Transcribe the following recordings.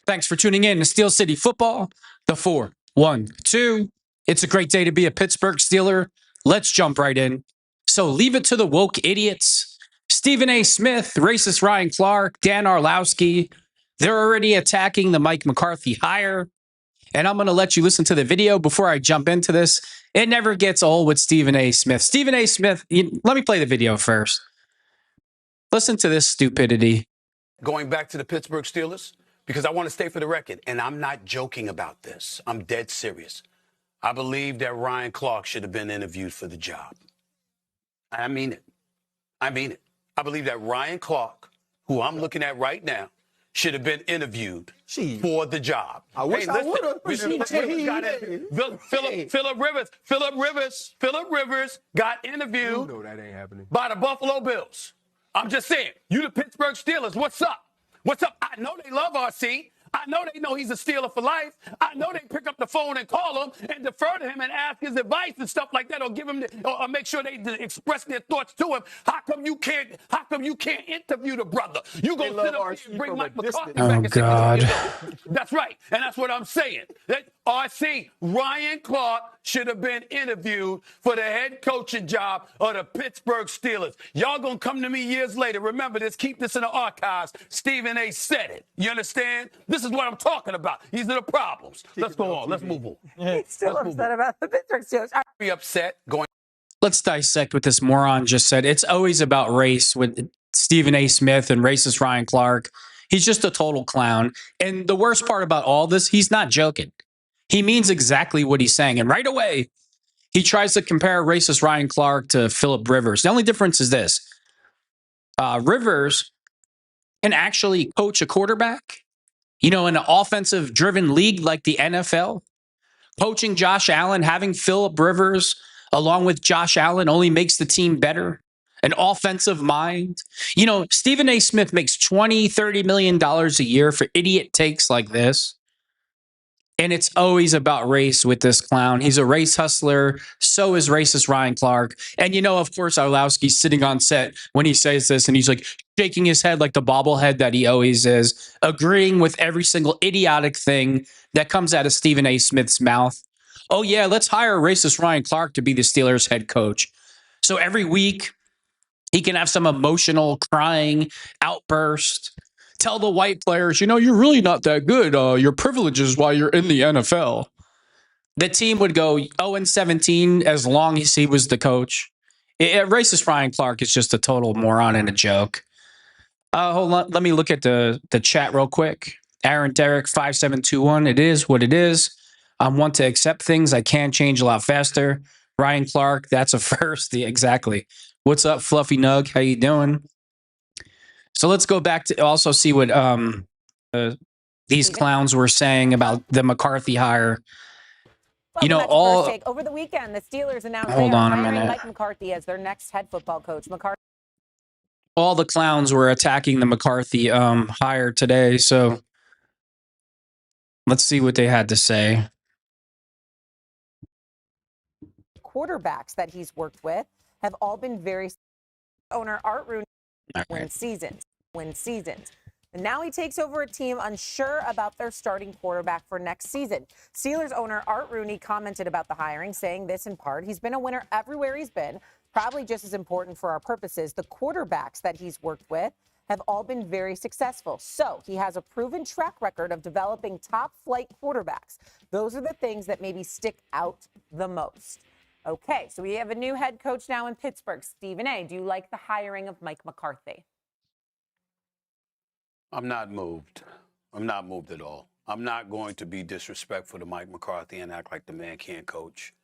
Thanks for tuning in to Steel City Football, the 4-1-2. It's a great day to be a Pittsburgh Steeler. Let's jump right in. So leave it to the woke idiots. Stephen A. Smith, racist Ryan Clark, Dan Orlowski. They're already attacking the Mike McCarthy hire. And I'm going to let you listen to the video before I jump into this. It never gets old with Stephen A. Smith. Stephen A. Smith, let me play the video first. Listen to this stupidity. Going back to the Pittsburgh Steelers, because I want to stay for the record, and I'm not joking about this. I'm dead serious. I believe that Ryan Clark should have been interviewed for the job. I mean it. I mean it. I believe that Ryan Clark, who I'm looking at right now, should have been interviewed for the job. I wish I would have. Phillip Rivers got interviewed. You know that ain't happening. By the Buffalo Bills. I'm just saying, you the Pittsburgh Steelers, what's up? What's up? I know they love RC. I know they know he's a Steeler for life. I know they pick up the phone and call him and defer to him and ask his advice and stuff like that, or give him or make sure they express their thoughts to him. How come you can't interview the brother? You go sit up here and bring Mike McCarthy back and say, God. that's right. And that's what I'm saying. That RC, Ryan Clark should have been interviewed for the head coaching job of the Pittsburgh Steelers. Y'all gonna come to me years later. Remember this, keep this in the archives. Stephen A. said it. You understand? This is what I'm talking about. These are the problems. Let's go on. Let's move on. He's still upset about the Pittsburgh Steelers. Be upset going. Let's dissect what this moron just said. It's always about race with Stephen A. Smith and racist Ryan Clark. He's just a total clown. And the worst part about all this, he's not joking. He means exactly what he's saying. And right away, he tries to compare racist Ryan Clark to Phillip Rivers. The only difference is this. Rivers can actually coach a quarterback, in an offensive-driven league like the NFL. Coaching Josh Allen, having Phillip Rivers along with Josh Allen only makes the team better. An offensive mind. Stephen A. Smith makes $20, $30 million a year for idiot takes like this. And it's always about race with this clown. He's a race hustler. So is racist Ryan Clark. And, of course, Orlowski's sitting on set when he says this, and he's like shaking his head like the bobblehead that he always is, agreeing with every single idiotic thing that comes out of Stephen A. Smith's mouth. Oh, yeah, let's hire racist Ryan Clark to be the Steelers head coach. So every week he can have some emotional crying outburst. Tell the white players, you're really not that good. Your privileges while you're in the NFL. The team would go 0-17 as long as he was the coach. Racist Ryan Clark is just a total moron and a joke. Hold on. Let me look at the chat real quick. Aaron Derrick 5721. It is what it is. I want to accept things I can change a lot faster. Ryan Clark, that's a first. Yeah, exactly. What's up, Fluffy Nug? How you doing? So let's go back to also see what these clowns were saying about the McCarthy hire. Over the weekend, the Steelers announced they are hiring Mike McCarthy as their next head football coach. All the clowns were attacking the McCarthy hire today. So let's see what they had to say. Quarterbacks that he's worked with have all been very owner Art Rooney. Win seasons. And now he takes over a team unsure about their starting quarterback for next season. Steelers owner Art Rooney commented about the hiring, saying this in part, he's been a winner everywhere he's been, probably just as important for our purposes. The quarterbacks that he's worked with have all been very successful. So he has a proven track record of developing top flight quarterbacks. Those are the things that maybe stick out the most. Okay, so we have a new head coach now in Pittsburgh. Stephen A., do you like the hiring of Mike McCarthy? I'm not moved. I'm not moved at all. I'm not going to be disrespectful to Mike McCarthy and act like the man can't coach.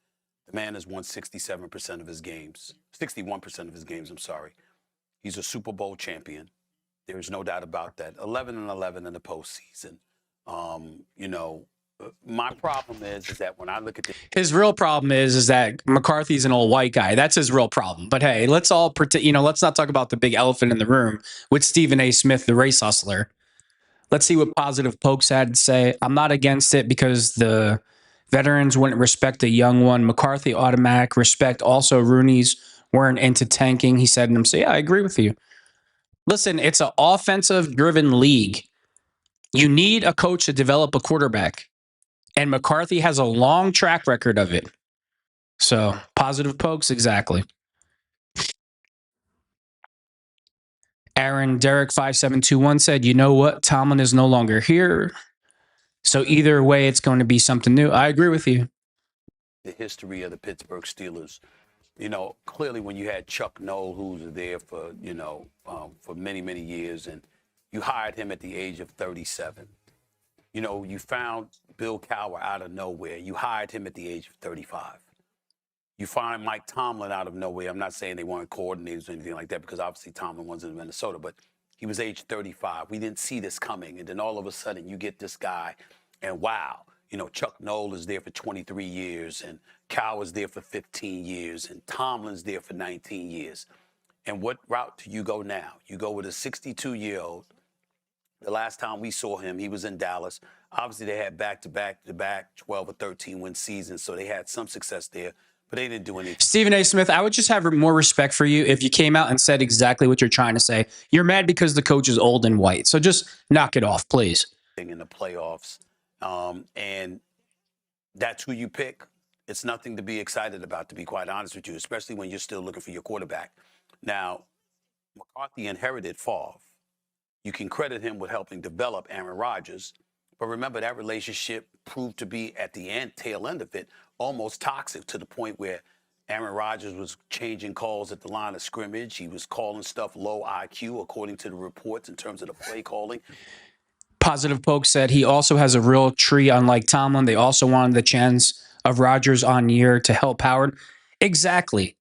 The man has won 67% of his games, 61% of his games, I'm sorry. He's a Super Bowl champion. There is no doubt about that. 11-11 in the postseason. My problem is that when I look at his real problem is that McCarthy's an old white guy. That's his real problem. But hey, let's all pretend, let's not talk about the big elephant in the room with Stephen A. Smith, the race hustler. Let's see what Positive Pokes had to say. I'm not against it because the veterans wouldn't respect a young one. McCarthy automatic respect. Also, Rooney's weren't into tanking. He said to him, so yeah, I agree with you. Listen, it's an offensive driven league. You need a coach to develop a quarterback. And McCarthy has a long track record of it. So, positive pokes, exactly. Aaron Derek 5721 said, "You know what? Tomlin is no longer here. So either way, it's going to be something new." I agree with you. The history of the Pittsburgh Steelers. You know, clearly when you had Chuck Noll, who was there for, for many, many years, and you hired him at the age of 37. You know, you found Bill Cowher out of nowhere. You hired him at the age of 35. You find Mike Tomlin out of nowhere. I'm not saying they weren't coordinators or anything like that, because obviously Tomlin wasn't in Minnesota, but he was age 35. We didn't see this coming. And then all of a sudden you get this guy, and wow, Chuck Noll is there for 23 years, and Cowher's there for 15 years, and Tomlin's there for 19 years. And what route do you go now? You go with a 62-year-old. The last time we saw him, he was in Dallas. Obviously, they had back-to-back 12 or 13-win seasons, so they had some success there, but they didn't do anything. Stephen A. Smith, I would just have more respect for you if you came out and said exactly what you're trying to say. You're mad because the coach is old and white, so just knock it off, please. In the playoffs, and that's who you pick. It's nothing to be excited about, to be quite honest with you, especially when you're still looking for your quarterback. Now, McCarthy inherited Favre. You can credit him with helping develop Aaron Rodgers, but remember that relationship proved to be, at the tail end of it, almost toxic, to the point where Aaron Rodgers was changing calls at the line of scrimmage. He was calling stuff low IQ, according to the reports, in terms of the play calling. Positive Poke said he also has a real tree, unlike Tomlin. They also wanted the chance of Rodgers on year to help Howard. Exactly.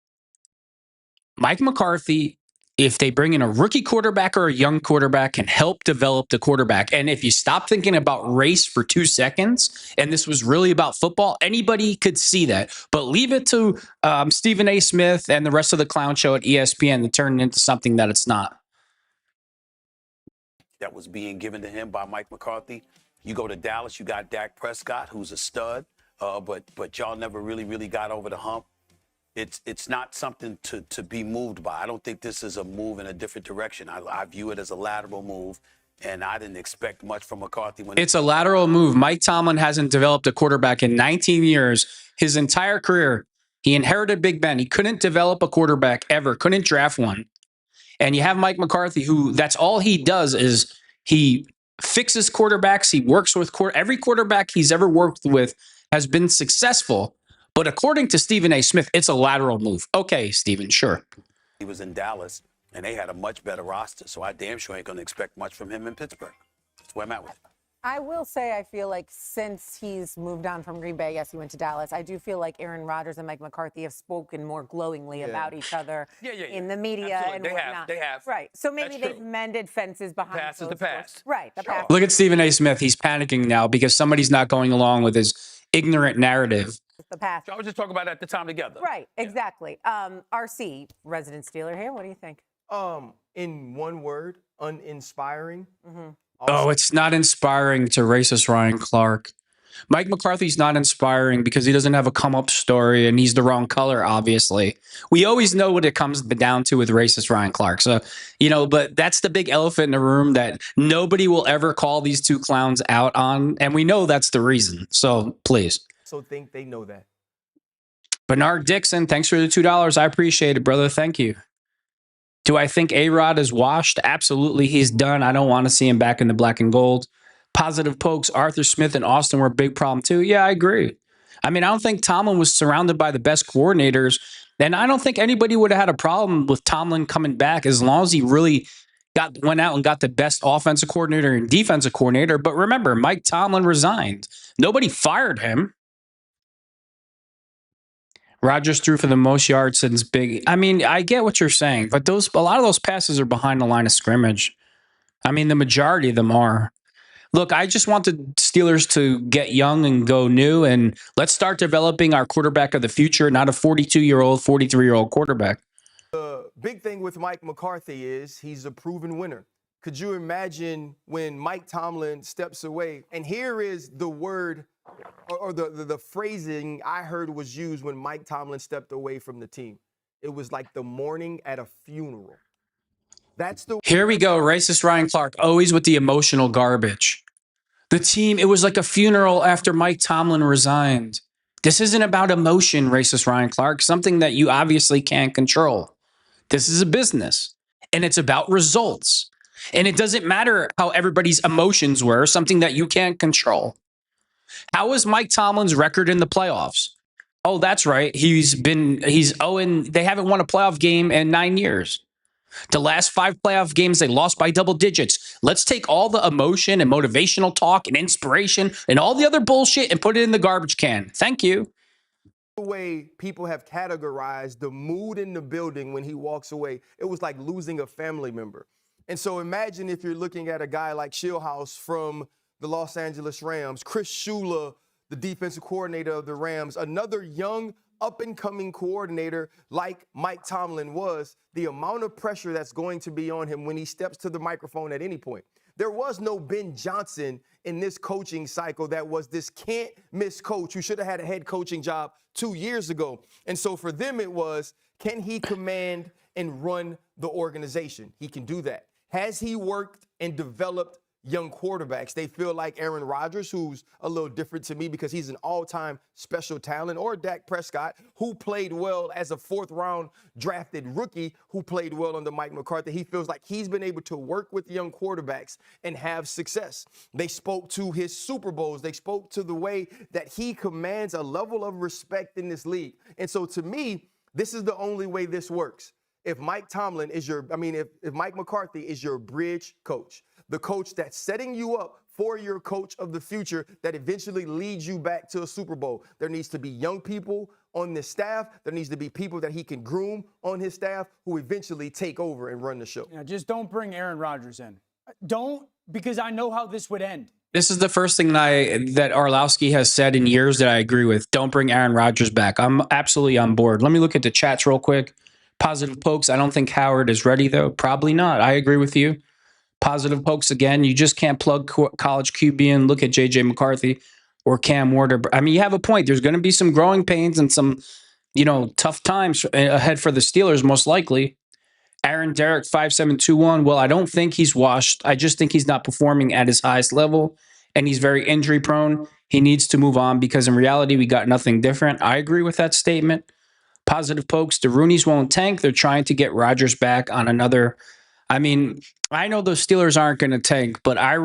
Mike McCarthy, if they bring in a rookie quarterback or a young quarterback, can help develop the quarterback. And if you stop thinking about race for 2 seconds, and this was really about football, anybody could see that. But leave it to Stephen A. Smith and the rest of the clown show at ESPN to turn it into something that it's not. That was being given to him by Mike McCarthy. You go to Dallas, you got Dak Prescott, who's a stud, but y'all never really got over the hump. It's not something to be moved by. I don't think this is a move in a different direction. I view it as a lateral move, and I didn't expect much from McCarthy. It's a lateral move. Mike Tomlin hasn't developed a quarterback in 19 years. His entire career, he inherited Big Ben. He couldn't develop a quarterback ever, couldn't draft one. And you have Mike McCarthy, who that's all he does is he fixes quarterbacks. He works with every quarterback he's ever worked with has been successful. But according to Stephen A. Smith, it's a lateral move. Okay, Stephen, sure. He was in Dallas, and they had a much better roster, so I damn sure ain't going to expect much from him in Pittsburgh. That's where I'm at with it. I will say I feel like since he's moved on from Green Bay, yes, he went to Dallas, I do feel like Aaron Rodgers and Mike McCarthy have spoken more glowingly about each other in the media. Absolutely. And whatnot. They have. Right. So maybe they've mended fences behind the past is the past. Right. The past. Look at Stephen A. Smith. He's panicking now because somebody's not going along with his ignorant narrative. The past. I was just talking about it at the time together. Right. Exactly. RC, resident Steeler here. What do you think? In one word, uninspiring. Mm-hmm. Oh, it's not inspiring to racist Ryan Clark. Mike McCarthy's not inspiring because he doesn't have a come-up story and he's the wrong color, obviously. We always know what it comes down to with racist Ryan Clark. So, but that's the big elephant in the room that nobody will ever call these two clowns out on. And we know that's the reason. So, please. So think they know that. Bernard Dixon, thanks for the $2. I appreciate it, brother. Thank you. Do I think A-Rod is washed? Absolutely, he's done. I don't want to see him back in the black and gold. Positive pokes, Arthur Smith and Austin were a big problem too. Yeah, I agree. I mean, I don't think Tomlin was surrounded by the best coordinators, and I don't think anybody would have had a problem with Tomlin coming back as long as he really went out and got the best offensive coordinator and defensive coordinator. But remember, Mike Tomlin resigned. Nobody fired him. Rodgers threw for the most yards since big. I mean, I get what you're saying, but a lot of those passes are behind the line of scrimmage. I mean, the majority of them are. Look, I just want the Steelers to get young and go new, and let's start developing our quarterback of the future, not a 42-year-old, 43-year-old quarterback. The big thing with Mike McCarthy is he's a proven winner. Could you imagine when Mike Tomlin steps away? And here is the word or the phrasing I heard was used when Mike Tomlin stepped away from the team. It was like the mourning at a funeral. That's the. Here we go, racist Ryan Clark, always with the emotional garbage. The team, it was like a funeral after Mike Tomlin resigned. This isn't about emotion, racist Ryan Clark, something that you obviously can't control. This is a business, and it's about results. And it doesn't matter how everybody's emotions were, something that you can't control. How is Mike Tomlin's record in the playoffs? Oh, that's right. He's 0 and they haven't won a playoff game in 9 years. The last 5 playoff games, they lost by double digits. Let's take all the emotion and motivational talk and inspiration and all the other bullshit and put it in the garbage can. Thank you. The way people have categorized the mood in the building when he walks away, it was like losing a family member. And so imagine if you're looking at a guy like Shieldhouse from the Los Angeles Rams, Chris Shula, the defensive coordinator of the Rams, another young up-and-coming coordinator like Mike Tomlin was, the amount of pressure that's going to be on him when he steps to the microphone at any point. There was no Ben Johnson in this coaching cycle that was this can't-miss coach who should have had a head coaching job 2 years ago. And so for them it was, can he command and run the organization? He can do that. Has he worked and developed young quarterbacks? They feel like Aaron Rodgers, who's a little different to me because he's an all-time special talent, or Dak Prescott, who played well as a 4th-round drafted rookie who played well under Mike McCarthy. He feels like he's been able to work with young quarterbacks and have success. They spoke to his Super Bowls. They spoke to the way that he commands a level of respect in this league. And so to me, this is the only way this works. If Mike Tomlin is if Mike McCarthy is your bridge coach, the coach that's setting you up for your coach of the future that eventually leads you back to a Super Bowl, there needs to be young people on this staff. There needs to be people that he can groom on his staff who eventually take over and run the show. Yeah, just don't bring Aaron Rodgers in. Don't, because I know how this would end. This is the first thing that Orlowski has said in years that I agree with. Don't bring Aaron Rodgers back. I'm absolutely on board. Let me look at the chats real quick. Positive Pokes, I don't think Howard is ready, though. Probably not. I agree with you. Positive Pokes, again, you just can't plug college QB and look at J.J. McCarthy or Cam Ward. I mean, you have a point. There's going to be some growing pains and some, tough times ahead for the Steelers, most likely. Aaron Derrick, 5721. Well, I don't think he's washed. I just think he's not performing at his highest level, and he's very injury prone. He needs to move on because in reality, we got nothing different. I agree with that statement. Positive Pokes, the Roonies won't tank. They're trying to get Rodgers back on another. I mean, I know the Steelers aren't going to tank, but I'd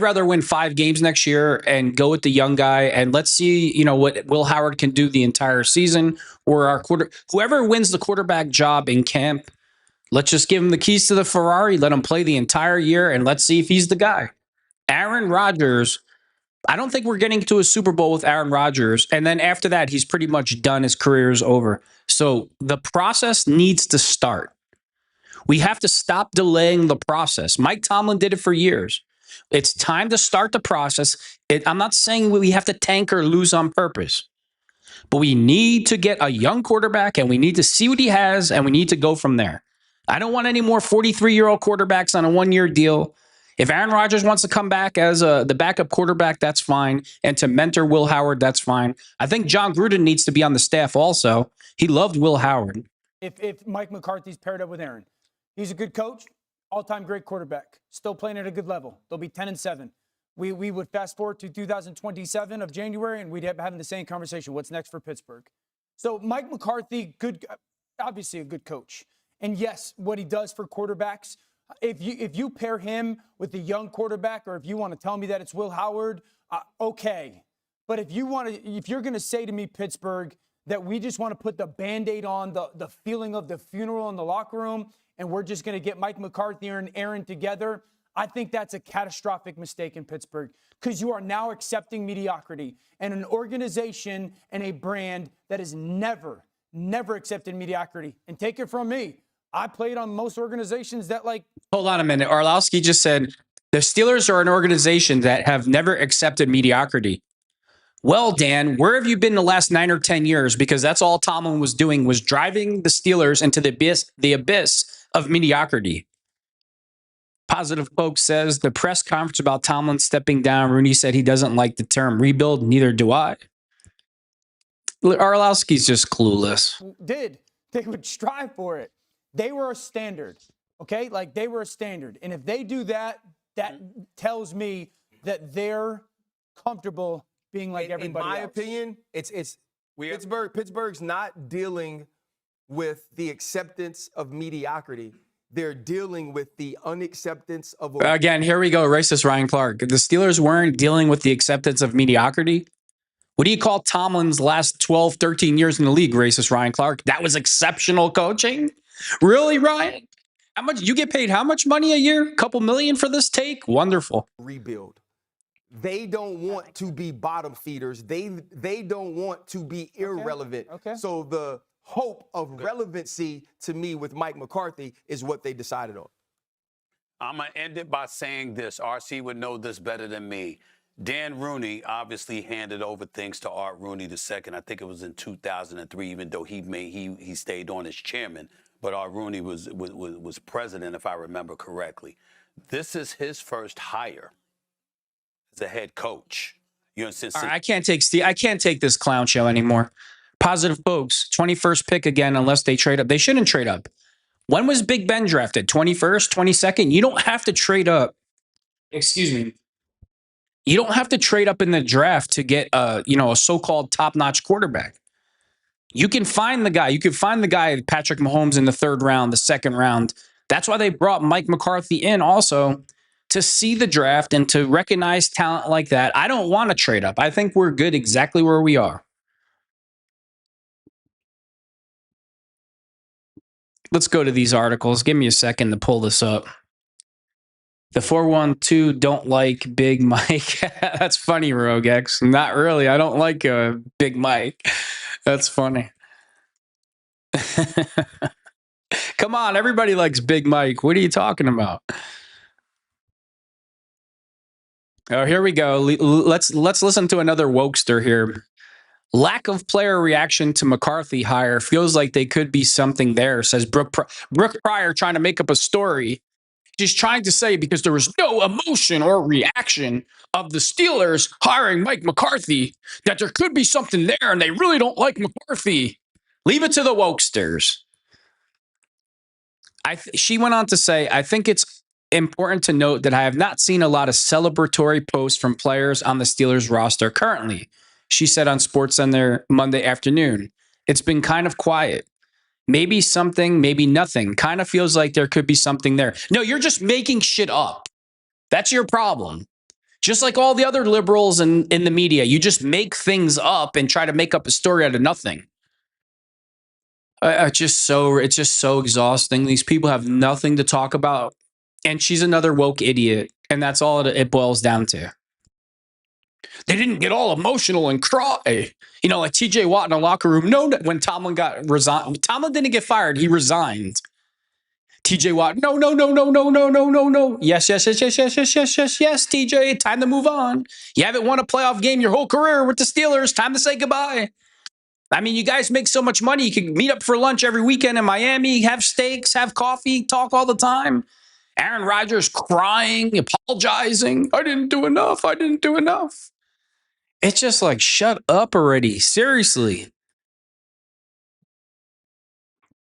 rather win 5 games next year and go with the young guy, and let's see, what Will Howard can do the entire season, or whoever wins the quarterback job in camp. Let's just give him the keys to the Ferrari, let him play the entire year, and let's see if he's the guy. Aaron Rodgers, I don't think we're getting to a Super Bowl with Aaron Rodgers. And then after that, he's pretty much done. His career is over. So the process needs to start. We have to stop delaying the process. Mike Tomlin did it for years. It's time to start the process. I'm not saying we have to tank or lose on purpose, but we need to get a young quarterback and we need to see what he has and we need to go from there. I don't want any more 43-year-old quarterbacks on a 1-year deal. If Aaron Rodgers wants to come back as the backup quarterback, that's fine. And to mentor Will Howard, that's fine. I think John Gruden needs to be on the staff also. He loved Will Howard. If Mike McCarthy's paired up with Aaron, he's a good coach, all-time great quarterback, still playing at a good level. They'll be 10-7. We would fast forward to 2027 of January, and we'd have having the same conversation. What's next for Pittsburgh? So Mike McCarthy, obviously a good coach. And yes, what he does for quarterbacks, if you pair him with a young quarterback, or if you want to tell me that it's Will Howard, okay. But if you're going to say to me, Pittsburgh, that we just want to put the Band-Aid on the feeling of the funeral in the locker room, and we're just going to get Mike McCarthy and Aaron together, I think that's a catastrophic mistake in Pittsburgh, because you are now accepting mediocrity, and an organization and a brand that has never accepted mediocrity. And take it from me, I played on most organizations that Hold on a minute. Orlowski just said the Steelers are an organization that have never accepted mediocrity. Well, Dan, where have you been the last 9 or 10 years? Because that's all Tomlin was doing, was driving the Steelers into the abyss of mediocrity. Positive Folk says the press conference about Tomlin stepping down, Rooney said he doesn't like the term rebuild. Neither do I. Orlowski's just clueless. They would strive for it. They were a standard, okay? They were a standard. And if they do that, that tells me that they're comfortable being like In everybody my else? opinion, Pittsburgh's not dealing with the acceptance of mediocrity. They're dealing with the unacceptance of Again, here we go. Racist Ryan Clark. The Steelers weren't dealing with the acceptance of mediocrity. What do you call Tomlin's last 12, 13 years in the league, racist Ryan Clark? That was exceptional coaching? Really, Ryan? How much you get paid? How much money a year? Couple million for this take? Wonderful. rebuild. They don't want to be bottom feeders. They don't want to be irrelevant. Okay. So the hope of relevancy to me with Mike McCarthy is what they decided on. I'm going to end it by saying this. RC would know this better than me. Dan Rooney obviously handed over things to Art Rooney II. I think it was in 2003, even though he stayed on as chairman. But Art Rooney was president, if I remember correctly. This is his first hire as a head coach. You understand? All right, I can't take this clown show anymore. Positive folks, 21st pick again, unless they trade up. They shouldn't trade up. When was Big Ben drafted? 21st, 22nd? You don't have to trade up. Excuse me. You don't have to trade up in the draft to get a so-called top-notch quarterback. You can find the guy. You can find the guy, Patrick Mahomes, in the third round, the second round. That's why they brought Mike McCarthy in also, to see the draft and to recognize talent like that. I don't want to trade up. I think we're good exactly where we are. Let's go to these articles. Give me a second to pull this up. The 412 don't like Big Mike. That's funny, Rogue X. Not really. I don't like Big Mike. That's funny. Come on, everybody likes Big Mike. What are you talking about? Oh, here we go. Let's listen to another wokester here. Lack of player reaction to McCarthy hire feels like they could be something there, says Brooke Pryor, trying to make up a story. She's trying to say because there was no emotion or reaction of the Steelers hiring Mike McCarthy, that there could be something there and they really don't like McCarthy. Leave it to the wokesters. She went on to say, I think it's important to note that I have not seen a lot of celebratory posts from players on the Steelers roster currently, she said on SportsCenter Monday afternoon. It's been kind of quiet. Maybe something, maybe nothing. Kind of feels like there could be something there. No, you're just making shit up. That's your problem. Just like all the other liberals in the media, you just make things up and try to make up a story out of nothing. It's just so exhausting. These people have nothing to talk about. And she's another woke idiot. And that's all it boils down to. They didn't get all emotional and cry. Like TJ Watt in the locker room. No, when Tomlin got resigned. Tomlin didn't get fired. He resigned. TJ Watt, no. Yes, TJ, time to move on. You haven't won a playoff game your whole career with the Steelers. Time to say goodbye. I mean, you guys make so much money. You can meet up for lunch every weekend in Miami, have steaks, have coffee, talk all the time. Aaron Rodgers crying, apologizing. I didn't do enough. It's just like, shut up already. Seriously.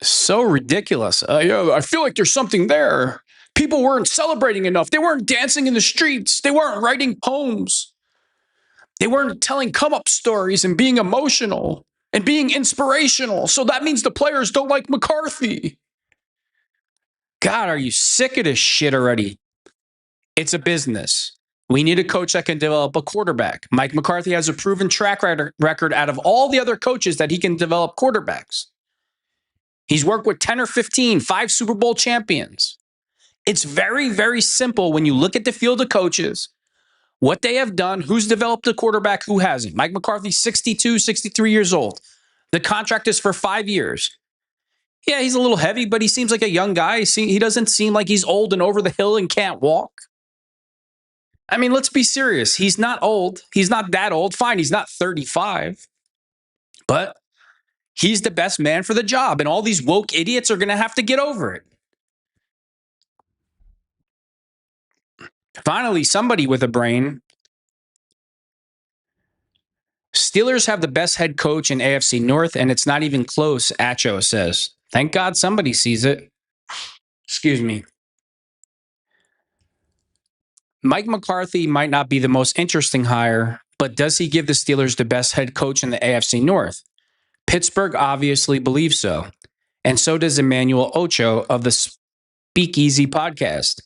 So ridiculous. I feel like there's something there. People weren't celebrating enough. They weren't dancing in the streets. They weren't writing poems. They weren't telling come-up stories and being emotional and being inspirational. So that means the players don't like McCarthy. God, are you sick of this shit already? It's a business. We need a coach that can develop a quarterback. Mike McCarthy has a proven track record out of all the other coaches that he can develop quarterbacks. He's worked with 10 or 15, 5 Super Bowl champions. It's very, very simple when you look at the field of coaches, what they have done, who's developed a quarterback, who hasn't. Mike McCarthy's 62, 63 years old. The contract is for 5 years. Yeah, he's a little heavy, but he seems like a young guy. He doesn't seem like he's old and over the hill and can't walk. I mean, let's be serious. He's not old. He's not that old. Fine, he's not 35. But he's the best man for the job, and all these woke idiots are going to have to get over it. Finally, somebody with a brain. Steelers have the best head coach in AFC North, and it's not even close, Acho says. Thank God somebody sees it. Excuse me. Mike McCarthy might not be the most interesting hire, but does he give the Steelers the best head coach in the AFC North? Pittsburgh obviously believes so. And so does Emmanuel Ocho of the Speakeasy podcast.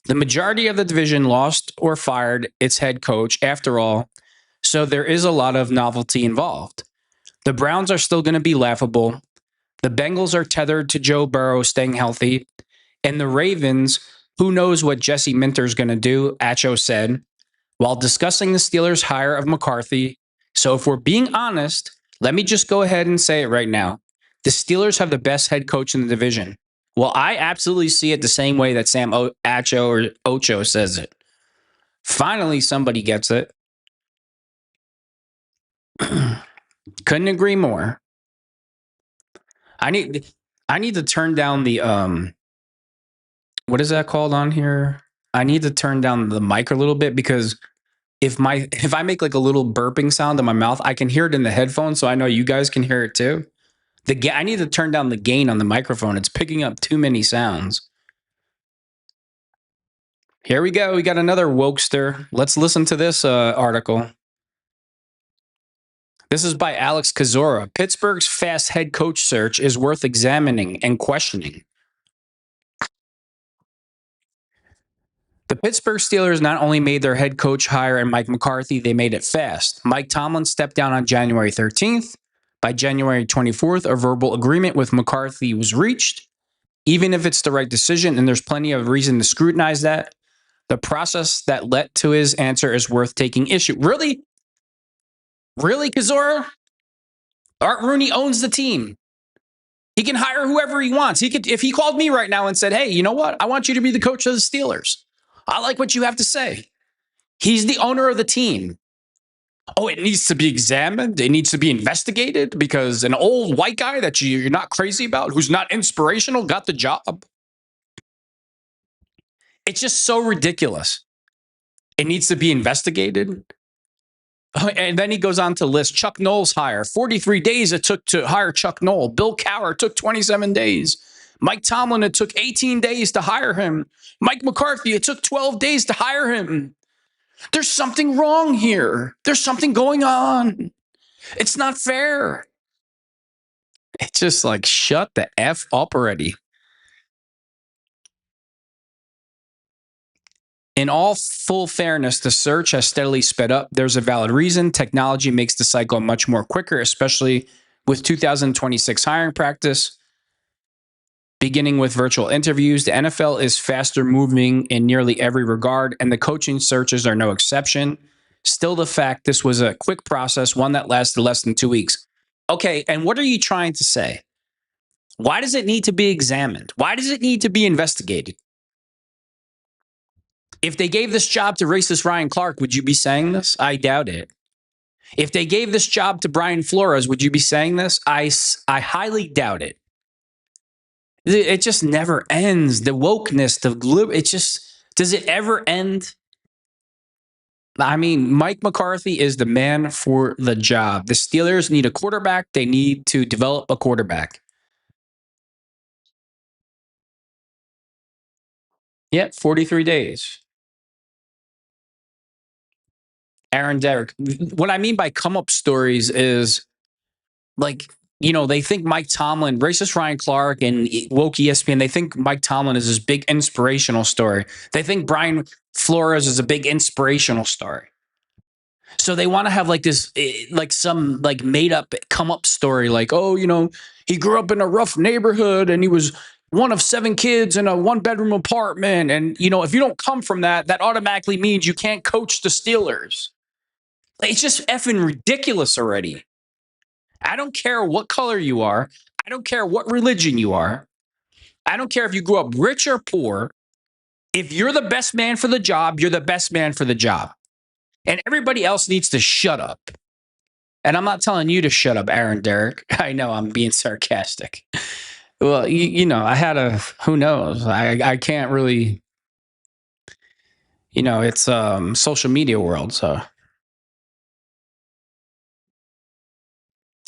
The majority of the division lost or fired its head coach after all, so there is a lot of novelty involved. The Browns are still going to be laughable. The Bengals are tethered to Joe Burrow staying healthy. And the Ravens, who knows what Jesse Minter's going to do, Acho said, while discussing the Steelers' hire of McCarthy. So if we're being honest, let me just go ahead and say it right now. The Steelers have the best head coach in the division. Well, I absolutely see it the same way that Sam Acho or Ocho says it. Finally, somebody gets it. Couldn't agree more. I need to turn down the what is that called on here? I need to turn down the mic a little bit because if I make like a little burping sound in my mouth, I can hear it in the headphones, so I know you guys can hear it too. I need to turn down the gain on the microphone. It's picking up too many sounds. Here we go. We got another wokester. Let's listen to this article. This is by Alex Kozora. Pittsburgh's fast head coach search is worth examining and questioning. The Pittsburgh Steelers not only made their head coach hire in Mike McCarthy, they made it fast. Mike Tomlin stepped down on January 13th. By January 24th, a verbal agreement with McCarthy was reached. Even if it's the right decision, and there's plenty of reason to scrutinize that, the process that led to his answer is worth taking issue. Really? Really, Kozora? Art Rooney owns the team. He can hire whoever he wants. He could, if he called me right now and said, hey, you know what? I want you to be the coach of the Steelers. I like what you have to say. He's the owner of the team. Oh, it needs to be examined. It needs to be investigated because an old white guy that you're not crazy about, who's not inspirational, got the job. It's just so ridiculous. It needs to be investigated. And then he goes on to list Chuck Noll's hire. 43 days it took to hire Chuck Noll. Bill Cowher took 27 days. Mike Tomlin, it took 18 days to hire him. Mike McCarthy, it took 12 days to hire him. There's something wrong here. There's something going on. It's not fair. It's just like, shut the F up already. In all full fairness, the search has steadily sped up. There's a valid reason. Technology makes the cycle much more quicker, especially with 2026 hiring practice. Beginning with virtual interviews, the NFL is faster moving in nearly every regard, and the coaching searches are no exception. Still, the fact this was a quick process, one that lasted less than 2 weeks. Okay, and what are you trying to say? Why does it need to be examined? Why does it need to be investigated? If they gave this job to racist Ryan Clark, would you be saying this? I doubt it. If they gave this job to Brian Flores, would you be saying this? I highly doubt it. It just never ends. The wokeness, it just, does it ever end? I mean, Mike McCarthy is the man for the job. The Steelers need a quarterback. They need to develop a quarterback. Yeah, 43 days. Aaron Derrick. What I mean by come up stories is like, you know, they think Mike Tomlin, racist Ryan Clark and woke ESPN, they think Mike Tomlin is this big inspirational story. They think Brian Flores is a big inspirational story. So they want to have like this, like some like made up come up story, like, oh, you know, he grew up in a rough neighborhood and he was one of 7 kids in a 1-bedroom apartment. And, you know, if you don't come from that, that automatically means you can't coach the Steelers. It's just effing ridiculous already. I don't care what color you are. I don't care what religion you are. I don't care if you grew up rich or poor. If you're the best man for the job, you're the best man for the job. And everybody else needs to shut up. And I'm not telling you to shut up, Aaron Derrick. I know I'm being sarcastic. Well, you know, who knows? I can't really, you know, it's social media world, so.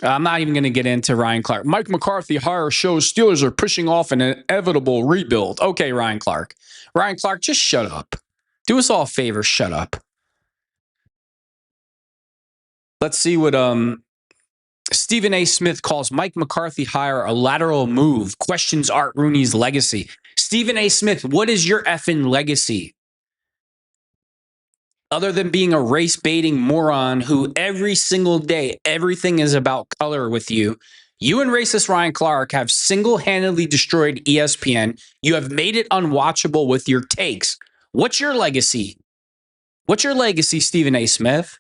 I'm not even going to get into Ryan Clark. Mike McCarthy hire shows Steelers are pushing off an inevitable rebuild. Okay, Ryan Clark. Ryan Clark, just shut up. Do us all a favor. Shut up. Let's see what Stephen A. Smith calls Mike McCarthy hire a lateral move. Questions Art Rooney's legacy. Stephen A. Smith, what is your effing legacy? Other than being a race-baiting moron who every single day, everything is about color with you. You and racist Ryan Clark have single-handedly destroyed ESPN. You have made it unwatchable with your takes. What's your legacy? What's your legacy, Stephen A. Smith?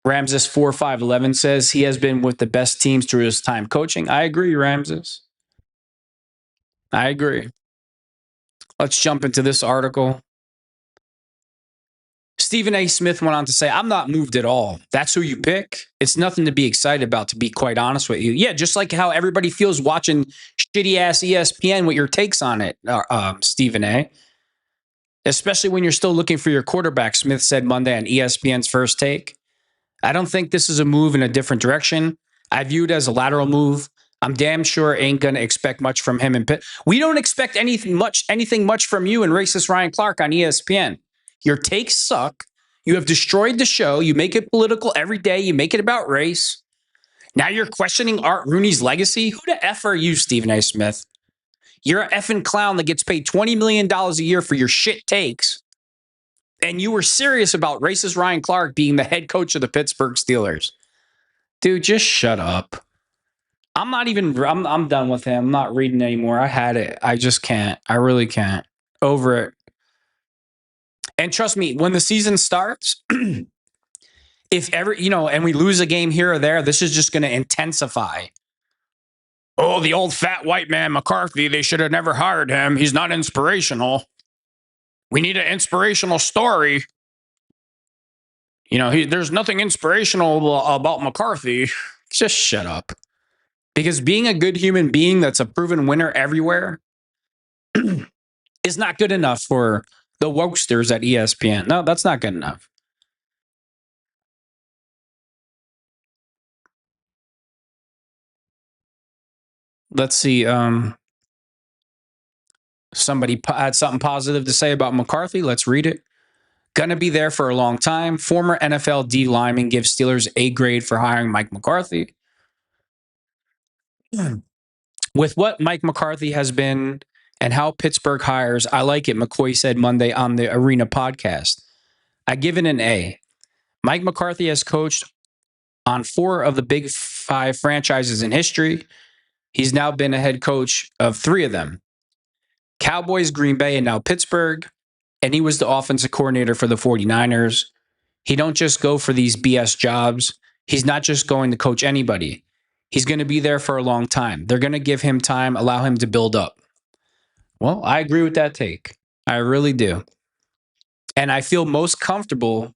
Ramses 4511 says he has been with the best teams through his time coaching. I agree, Ramses. I agree. Let's jump into this article. Stephen A. Smith went on to say, I'm not moved at all. That's who you pick. It's nothing to be excited about, to be quite honest with you. Yeah, just like how everybody feels watching shitty-ass ESPN with your takes on it, Stephen A. Especially when you're still looking for your quarterback, Smith said Monday on ESPN's First Take. I don't think this is a move in a different direction. I view it as a lateral move. I'm damn sure ain't going to expect much from him in Pitt. We don't expect anything much from you and racist Ryan Clark on ESPN. Your takes suck. You have destroyed the show. You make it political every day. You make it about race. Now you're questioning Art Rooney's legacy? Who the F are you, Stephen A. Smith? You're an effing clown that gets paid $20 million a year for your shit takes. And you were serious about racist Ryan Clark being the head coach of the Pittsburgh Steelers. Dude, just shut up. I'm done with him. I'm not reading anymore. I had it. I just can't. I really can't. Over it. And trust me, when the season starts, if ever, and we lose a game here or there, this is just going to intensify. Oh, the old fat white man, McCarthy, they should have never hired him. He's not inspirational. We need an inspirational story. There's nothing inspirational about McCarthy. Just shut up. Because being a good human being that's a proven winner everywhere is not good enough for the wokesters at ESPN. No, that's not good enough. Let's see. Somebody had something positive to say about McCarthy. Let's read it. Gonna be there for a long time. Former NFL D lineman gives Steelers A grade for hiring Mike McCarthy. With what Mike McCarthy has been and how Pittsburgh hires, I like it, McCoy said Monday on the Arena podcast. I give it an A. Mike McCarthy has coached on 4 of the Big 5 franchises in history. He's now been a head coach of 3 of them. Cowboys, Green Bay, and now Pittsburgh. And he was the offensive coordinator for the 49ers. He don't just go for these BS jobs. He's not just going to coach anybody. He's going to be there for a long time. They're going to give him time, allow him to build up. Well, I agree with that take. I really do. And I feel most comfortable.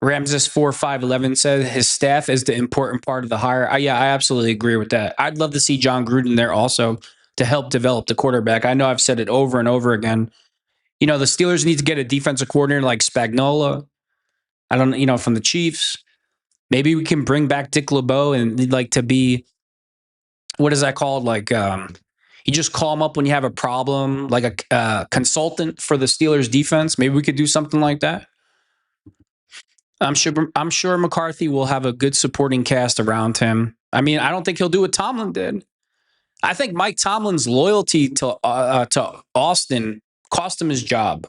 Ramses 4511 said his staff is the important part of the hire. Yeah, I absolutely agree with that. I'd love to see John Gruden there also to help develop the quarterback. I know I've said it over and over again. The Steelers need to get a defensive coordinator like Spagnuolo. I don't, from the Chiefs. Maybe we can bring back Dick LeBeau and to be, what is that called? You just call him up when you have a problem, like a consultant for the Steelers defense. Maybe we could do something like that. I'm sure McCarthy will have a good supporting cast around him. I mean, I don't think he'll do what Tomlin did. I think Mike Tomlin's loyalty to Austin cost him his job.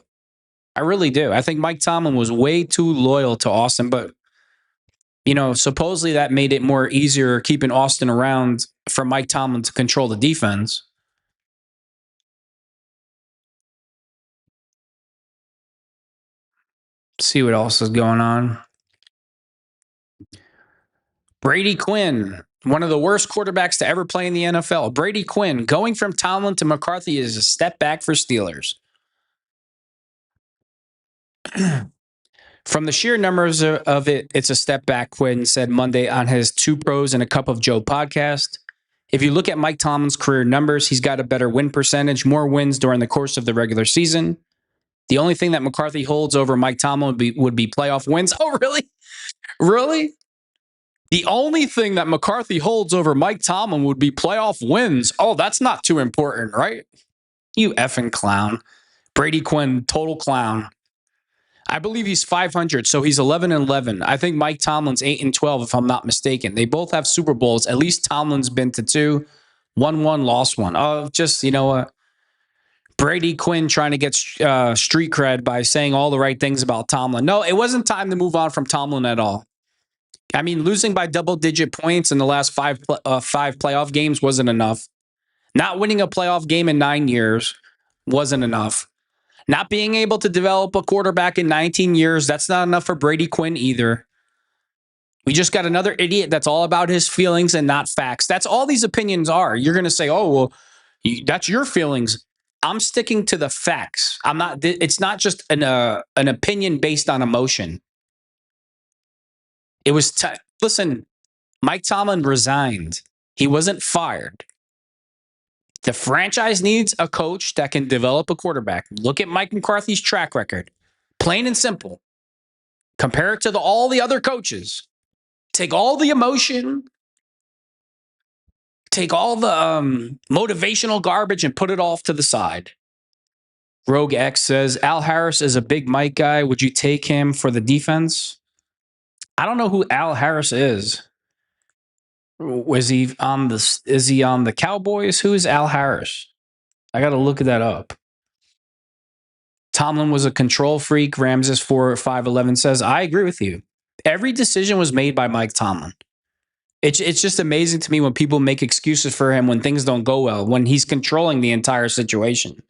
I really do. I think Mike Tomlin was way too loyal to Austin, but supposedly that made it more easier keeping Austin around for Mike Tomlin to control the defense. Let's see what else is going on. Brady Quinn, one of the worst quarterbacks to ever play in the NFL. Brady Quinn, going from Tomlin to McCarthy is a step back for Steelers. From the sheer numbers of it, it's a step back, Quinn said Monday on his 2 Pros and a Cup of Joe podcast. If you look at Mike Tomlin's career numbers, he's got a better win percentage, more wins during the course of the regular season. The only thing that McCarthy holds over Mike Tomlin would be playoff wins. Oh, really? Really? The only thing that McCarthy holds over Mike Tomlin would be playoff wins. Oh, that's not too important, right? You effing clown. Brady Quinn, total clown. I believe he's 500, so he's 11-11. I think Mike Tomlin's 8-12, if I'm not mistaken. They both have Super Bowls. At least Tomlin's been to 2, won 1, lost 1. Oh, just, you know what? Brady Quinn trying to get street cred by saying all the right things about Tomlin. No, it wasn't time to move on from Tomlin at all. I mean, losing by double-digit points in the last five playoff games wasn't enough. Not winning a playoff game in 9 years wasn't enough. Not being able to develop a quarterback in 19 years, that's not enough for Brady Quinn either. We just got another idiot that's all about his feelings and not facts. That's all these opinions are. You're going to say, oh, well, that's your feelings. I'm sticking to the facts. I'm not. It's not just an opinion based on emotion. It was listen. Mike Tomlin resigned. He wasn't fired. The franchise needs a coach that can develop a quarterback. Look at Mike McCarthy's track record. Plain and simple. Compare it to all the other coaches. Take all the emotion, take all the motivational garbage and put it off to the side. Rogue X says, Al Harris is a big Mike guy. Would you take him for the defense? I don't know who Al Harris is. Is he on the Cowboys? Who is Al Harris? I got to look that up. Tomlin was a control freak. Ramses 4511 says, I agree with you. Every decision was made by Mike Tomlin. It's just amazing to me when people make excuses for him when things don't go well, when he's controlling the entire situation.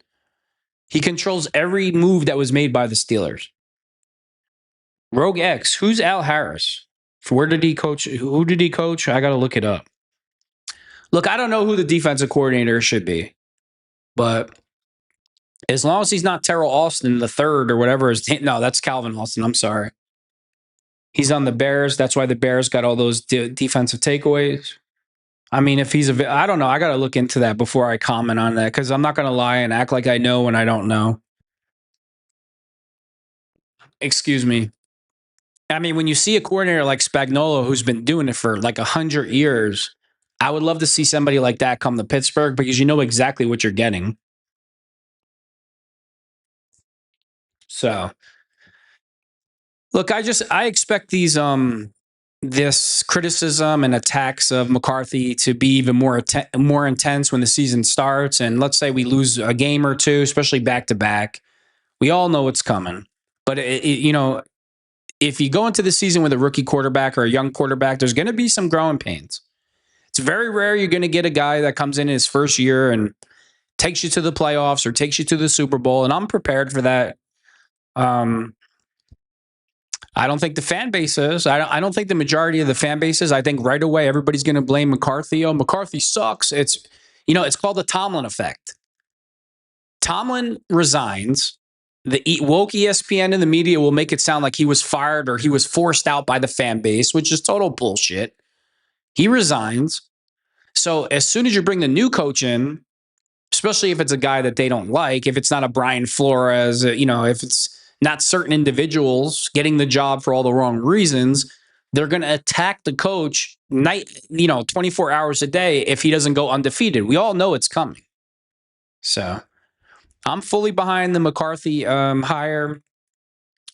He controls every move that was made by the Steelers. Rogue X, who's Al Harris? Where did he coach? Who did he coach? I got to look it up. Look, I don't know who the defensive coordinator should be, but as long as he's not Terrell Austin the third or whatever his name. No, that's Calvin Austin. I'm sorry. He's on the Bears. That's why the Bears got all those defensive takeaways. I mean, if he's I don't know. I got to look into that before I comment on that because I'm not going to lie and act like I know when I don't know. Excuse me. I mean, when you see a coordinator like Spagnuolo who's been doing it for like 100 years, I would love to see somebody like that come to Pittsburgh because you know exactly what you're getting. So, look, I expect these this criticism and attacks of McCarthy to be even more intense when the season starts. And let's say we lose a game or two, especially back to back. We all know what's coming. But you know, if you go into the season with a rookie quarterback or a young quarterback, there's going to be some growing pains. It's very rare you're going to get a guy that comes in his first year and takes you to the playoffs or takes you to the Super Bowl, and I'm prepared for that. I don't think the fan base is. I don't think the majority of the fan base is. I think right away everybody's going to blame McCarthy. Oh, McCarthy sucks. It's called the Tomlin effect. Tomlin resigns. The woke ESPN and the media will make it sound like he was fired or he was forced out by the fan base, which is total bullshit. He resigns. So as soon as you bring the new coach in, especially if it's a guy that they don't like, if it's not a Brian Flores, if it's not certain individuals getting the job for all the wrong reasons, they're going to attack the coach 24 hours a day if he doesn't go undefeated. We all know it's coming. So I'm fully behind the McCarthy hire.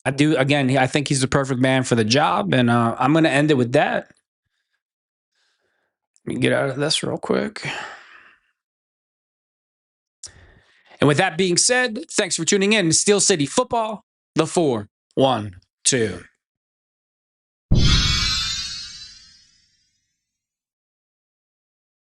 I do. Again, I think he's the perfect man for the job, and I'm going to end it with that. Let me get out of this real quick. And with that being said, thanks for tuning in to Steel City Football, the 4-1-2.